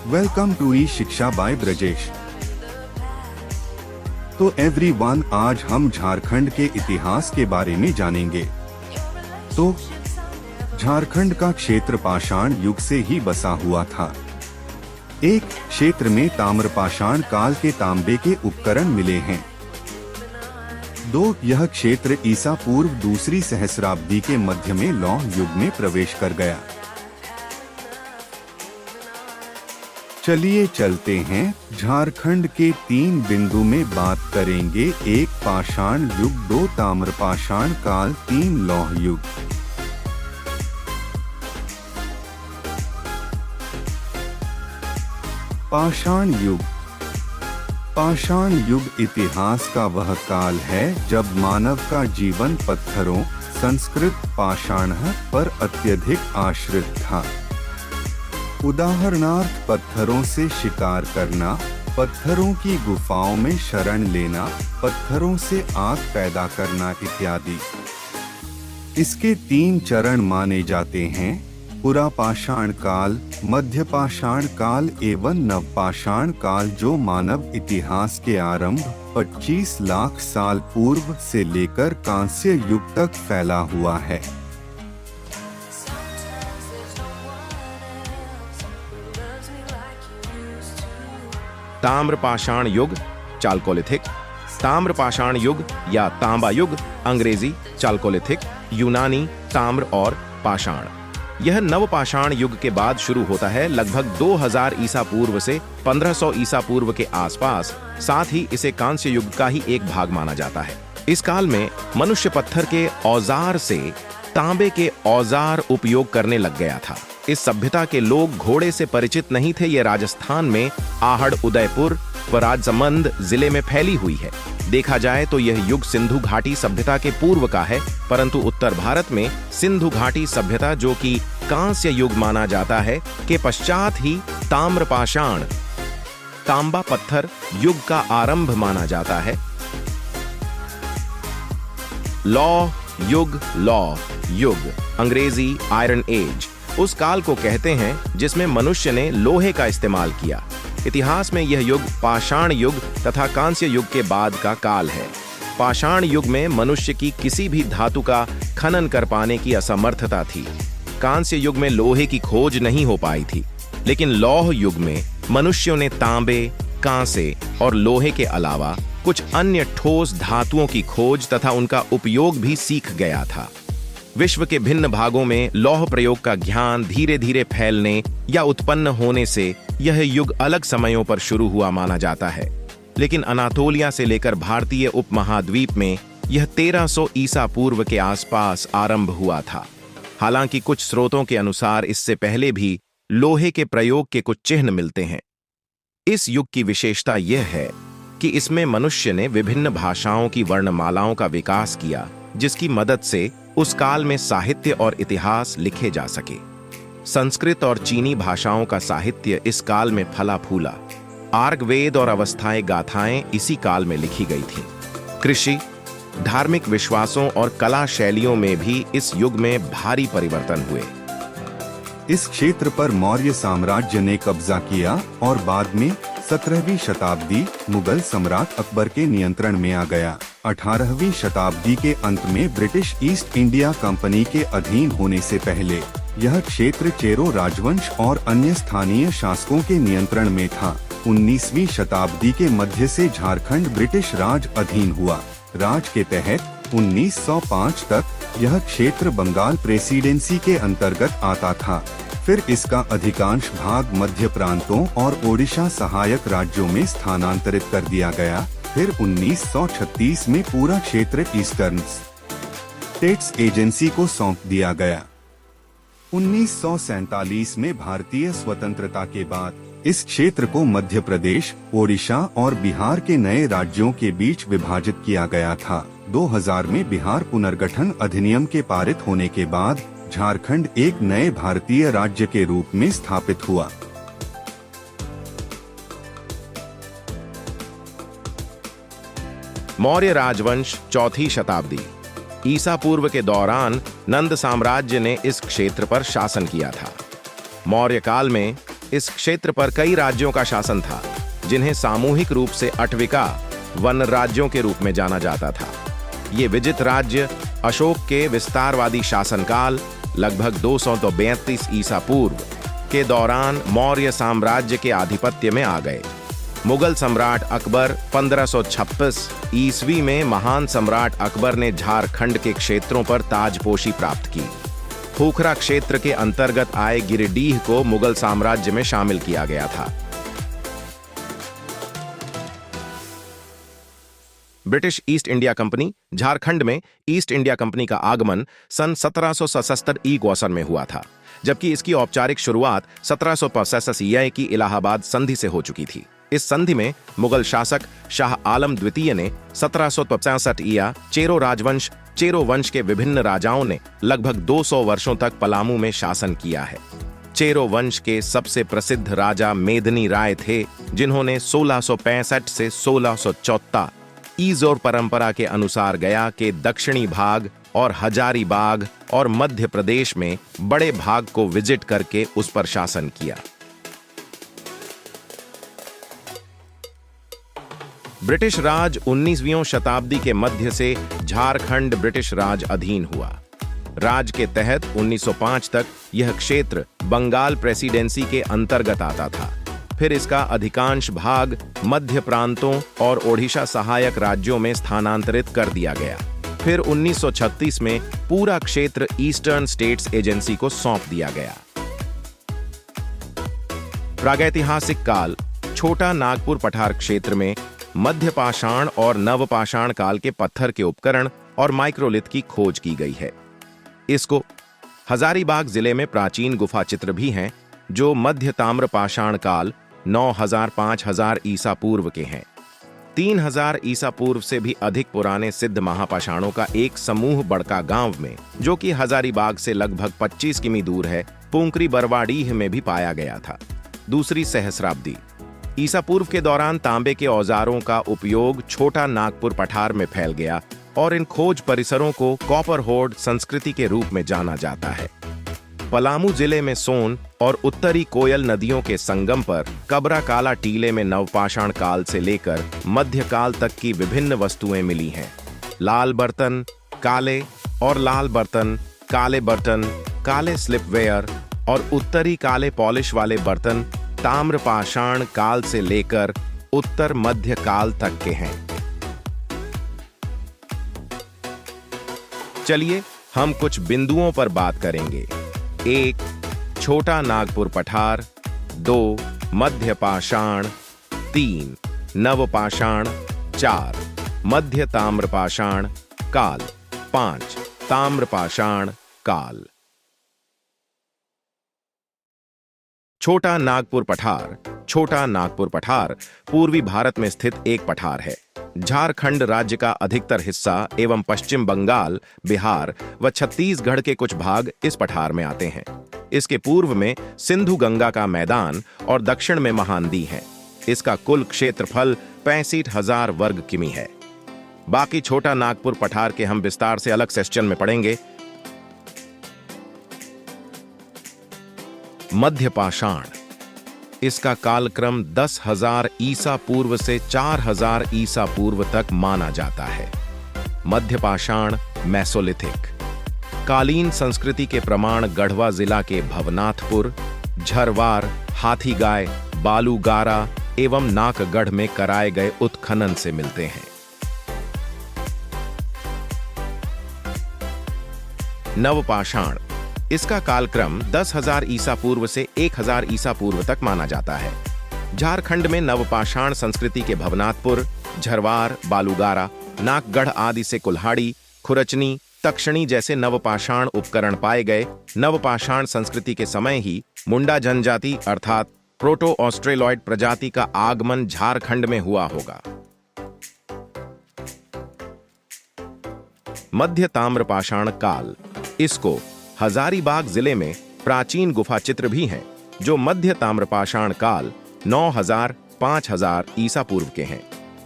Welcome to ई शिक्षा bye Brajesh. तो everyone, आज हम झारखंड के इतिहास के बारे में जानेंगे। तो झारखंड का क्षेत्र पाषाण युग से ही बसा हुआ था। एक क्षेत्र में ताम्रपाषाण काल के तांबे के उपकरण मिले हैं। दो, यह क्षेत्र ईसा पूर्व दूसरी सहस्राब्दी के मध्य में लौह युग में प्रवेश कर गया। चलिए चलते हैं। झारखंड के 3 बिंदु में बात करेंगे। 1 पाषाण युग, 2 ताम्रपाषाण काल, 3 लौह युग। पाषाण युग। पाषाण युग इतिहास का वह काल है जब मानव का जीवन पत्थरों, संस्कृत पाषाण पर अत्यधिक आश्रित था। उदाहरणार्थ पत्थरों से शिकार करना, पत्थरों की गुफाओं में शरण लेना, पत्थरों से आग पैदा करना इत्यादि। इसके 3 चरण माने जाते हैं: पुरापाषाण काल, मध्यपाषाण काल एवं नवपाषाण काल, जो मानव इतिहास के आरंभ 25 लाख साल पूर्व से लेकर कांस्य युग तक फैला हुआ है। ताम्रपाषाण युग, चाल्कोलिथिक। ताम्रपाषाण युग या तांबा युग, अंग्रेजी चाल्कोलिथिक, यूनानी ताम्र और पाषाण। यह नवपाषाण युग के बाद शुरू होता है, लगभग 2000 ईसा पूर्व से 1500 ईसा पूर्व के आसपास। साथ ही इसे कांस्य युग का ही एक भाग माना जाता है। इस काल में मनुष्य पत्थर के औजार से तांबे के औजार उपयोग करने लग गया था। इस सभ्यता के लोग घोड़े से परिचित नहीं थे। ये राजस्थान में आहड़, उदयपुर व राजसमंद जिले में फैली हुई है। देखा जाए तो यह युग सिंधु घाटी सभ्यता के पूर्व का है, परंतु उत्तर भारत में सिंधु घाटी सभ्यता, जो कि कांस्य युग माना जाता है, के पश्चात ही ताम्रपाषाण, तांबा पत्थर युग का आरंभ माना जाता है। लौह युग, लौह युग, अंग्रेजी आयरन एज, उस काल को कहते हैं जिसमें मनुष्य ने लोहे का इस्तेमाल किया। इतिहास में यह युग पाषाण युग तथा कांस्य युग के बाद का काल है। पाषाण युग में मनुष्य की किसी भी धातु का खनन कर पाने की असमर्थता थी। कांस्य युग में लोहे की खोज नहीं हो पाई थी, लेकिन लौह युग में मनुष्यों ने तांबे, कांसे और लोहे के अलावा कुछ अन्य ठोस धातुओं की खोज तथा उनका उपयोग भी सीख गया था। विश्व के भिन्न भागों में लौह प्रयोग का ज्ञान धीरे धीरे फैलने या उत्पन्न होने से यह युग अलग समयों पर शुरू हुआ माना जाता है। लेकिन अनातोलिया से लेकर भारतीय उपमहाद्वीप में यह 1300 ईसा पूर्व के आसपास आरंभ हुआ था। हालांकि कुछ स्रोतों के अनुसार इससे पहले भी लोहे के प्रयोग के कुछ चिन्ह मिलते हैं। इस युग की विशेषता यह है कि इसमें मनुष्य ने विभिन्न भाषाओं की वर्णमालाओं का विकास किया, जिसकी मदद से उस काल में साहित्य और इतिहास लिखे जा सके। संस्कृत और चीनी भाषाओं का साहित्य इस काल में फला फूला। आर्ग वेद और अवस्थाएं गाथाएं इसी काल में लिखी गई थीं। कृषि, धार्मिक विश्वासों और कला शैलियों में भी इस युग में भारी परिवर्तन हुए। इस क्षेत्र पर मौर्य साम्राज्य ने कब्जा किया और बाद में 17वीं शताब्दी मुगल सम्राट अकबर के नियंत्रण में आ गया। 18वीं शताब्दी के अंत में ब्रिटिश ईस्ट इंडिया कंपनी के अधीन होने से पहले यह क्षेत्र चेरो राजवंश और अन्य स्थानीय शासकों के नियंत्रण में था। 19वीं शताब्दी के मध्य से झारखंड ब्रिटिश राज अधीन हुआ। राज के तहत 1905 तक यह क्षेत्र बंगाल प्रेसिडेंसी के अंतर्गत आता था। फिर इसका अधिकांश भाग मध्य प्रांतों और ओडिशा सहायक राज्यों में स्थानांतरित कर दिया गया। फिर 1936 में पूरा क्षेत्र ईस्टर्न स्टेट्स एजेंसी को सौंप दिया गया। 1947 में भारतीय स्वतंत्रता के बाद इस क्षेत्र को मध्य प्रदेश, ओडिशा और बिहार के नए राज्यों के बीच विभाजित किया गया था। 2000 में बिहार पुनर्गठन अधिनियम के पारित होने के बाद झारखंड एक नए भारतीय राज्य के रूप में स्थापित हुआ। मौर्य राजवंश, चौथी शताब्दी। ईसा पूर्व के दौरान नंद साम्राज्य ने इस क्षेत्र पर शासन किया था। मौर्य काल में इस क्षेत्र पर कई राज्यों का शासन था, जिन्हें सामूहिक रूप से अटविका वन राज्यों के रूप में जाना जाता था। ये विजित राज्य अशोक के विस्तारवादी शासनकाल लगभग 232 ईसा पूर्व के दौरान मौर्य साम्राज्य के आधिपत्य में आ गए। मुगल सम्राट अकबर 1526 ईस्वी में महान सम्राट अकबर ने झारखंड के क्षेत्रों पर ताजपोशी प्राप्त की। खूखरा क्षेत्र के अंतर्गत आए गिरिडीह को मुगल साम्राज्य में शामिल किया गया था। British east India company Jharkhand में ईस्ट इंडिया कंपनी का आगमन सन 1777 ईसा में हुआ था, जबकि इसकी औपचारिक शुरुआत 1785 ईसा की इलाहाबाद संधि से हो चुकी थी। इस संधि में मुगल शासक शाह आलम द्वितीय ने 1765 ईसा चेरो राजवंश चेरो वंश के विभिन्न राजाओं ने लगभग 200 वर्षों तक पलामू में शासन किया है। चेरो वंश के सबसे प्रसिद्ध राजा मेदिनी राय थे, जिन्होंने 1665 से 1674 ईज़ोर परंपरा के अनुसार गया के दक्षिणी भाग और हजारीबाग और मध्य प्रदेश में बड़े भाग को विजिट करके उस पर शासन किया। ब्रिटिश राज 19वीं शताब्दी के मध्य से झारखंड ब्रिटिश राज अधीन हुआ। राज के तहत 1905 तक यह क्षेत्र बंगाल प्रेसिडेंसी के अंतर्गत आता था। फिर इसका अधिकांश भाग मध्य प्रांतों और ओडिशा सहायक राज्यों में स्थानांतरित कर दिया गया। फिर 1936 में पूरा क्षेत्र ईस्टर्न स्टेट्स एजेंसी को सौंप दिया गया। प्रागैतिहासिक काल छोटा नागपुर पठार क्षेत्र में मध्य पाषाण और नवपाषाण काल के पत्थर के उपकरण और माइक्रोलिथ की खोज की गई है। इसको हजारीबाग जिले में प्राचीन गुफा चित्र भी हैं, जो मध्य ताम्र पाषाण काल 9000-5000 ईसा पूर्व के हैं। 3000 ईसा पूर्व से भी अधिक पुराने सिद्ध महापाषाणों का एक समूह बड़का गांव में, जो कि हजारीबाग से लगभग 25 किमी दूर है, पुंकरी बरवाडीह में भी पाया गया था। दूसरी सहस्राब्दी ईसा पूर्व के दौरान तांबे के औजारों का उपयोग छोटा नागपुर पठार में फैल गया और इन खोज परिसरों को कॉपर होर्ड संस्कृति के रूप में जाना जाता है। पलामू जिले में सोन और उत्तरी कोयल नदियों के संगम पर कबरा काला टीले में नवपाषाण काल से लेकर मध्यकाल तक की विभिन्न वस्तुएं मिली हैं। लाल बर्तन, काले और लाल बर्तन, काले स्लिपवेयर और उत्तरी काले पॉलिश वाले बर्तन ताम्रपाषाण काल से लेकर उत्तर मध्य काल तक के हैं। चलिए हम कुछ बिंदुओं पर बात करेंगे। 1. छोटा नागपुर पठार। 2. मध्य पाषाण। 3. नवपाषाण। 4. मध्य ताम्रपाषाण काल। 5. ताम्रपाषाण काल। छोटा नागपुर पठार। छोटा नागपुर पठार पूर्वी भारत में स्थित एक पठार है। झारखंड राज्य का अधिकतर हिस्सा एवं पश्चिम बंगाल, बिहार व छत्तीसगढ़ के कुछ भाग इस पठार में आते हैं। इसके पूर्व में सिंधु गंगा का मैदान और दक्षिण में महानदी है। इसका कुल क्षेत्रफल 65,000 वर्ग किमी है। बाकी छोटा नागपुर पठार के हम विस्तार से अलग सेशन में पढ़ेंगे। मध्य पाषाण, इसका कालक्रम 10,000 ईसा पूर्व से 4,000 ईसा पूर्व तक माना जाता है। मध्य पाषाण मेसोलिथिक कालीन संस्कृति के प्रमाण गढ़वा जिला के भवनाथपुर, झरवार, हाथीगाय, बालूगारा एवं नाकगढ़ में कराए गए उत्खनन से मिलते हैं। नवपाषाण, इसका कालक्रम 10,000 ईसा पूर्व से 1,000 ईसा पूर्व तक माना जाता है। झारखंड में नवपाषाण संस्कृति के भवनाथपुर, झरवार, बालूगारा, नाकगढ़ आदि से कुल्हाड़ी, खुरचनी, तक्षणी जैसे नवपाषाण उपकरण पाए गए। नवपाषाण संस्कृति के समय ही मुंडा जनजाति अर्थात प्रोटो ऑस्ट्रेलॉइड प्रजाति का आगमन झारखंड में हुआ होगा। मध्य ताम्रपाषाण काल, इसको हजारीबाग जिले में प्राचीन गुफा चित्र भी हैं, जो मध्य ताम्रपाषाण काल 9,000-5,000 ईसा पूर्व के हैं।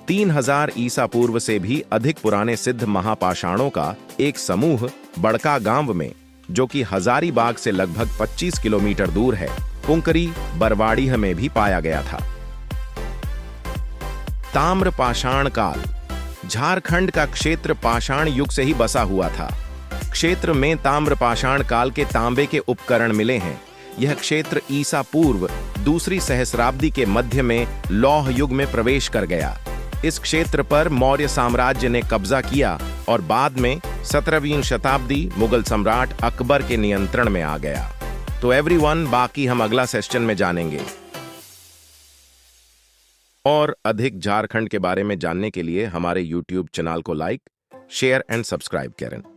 3,000 ईसा पूर्व से भी अधिक पुराने सिद्ध महापाषाणों का एक समूह बड़का गांव में, जो कि हजारीबाग से लगभग 25 किलोमीटर दूर है, पुंकरी बरवाड़ीह में भी पाया गया था। ताम्र पाषाण काल। झारखंड का क्षेत्र पाषाण युग से ही बसा हुआ था। क्षेत्र में ताम्र पाषाण काल के तांबे के उपकरण मिले हैं। यह क्षेत्र ईसा पूर्व दूसरी सहस्राब्दी के मध्य में लौह युग में प्रवेश कर गया। इस क्षेत्र पर मौर्य साम्राज्य ने कब्जा किया और बाद में 17वीं शताब्दी मुगल सम्राट अकबर के नियंत्रण में आ गया। तो एवरीवन, बाकी हम अगला सेशन में जानेंगे। और अधिक झारखंड के बारे में जानने के लिए हमारे YouTube चैनल को लाइक, शेयर एंड सब्सक्राइब करें।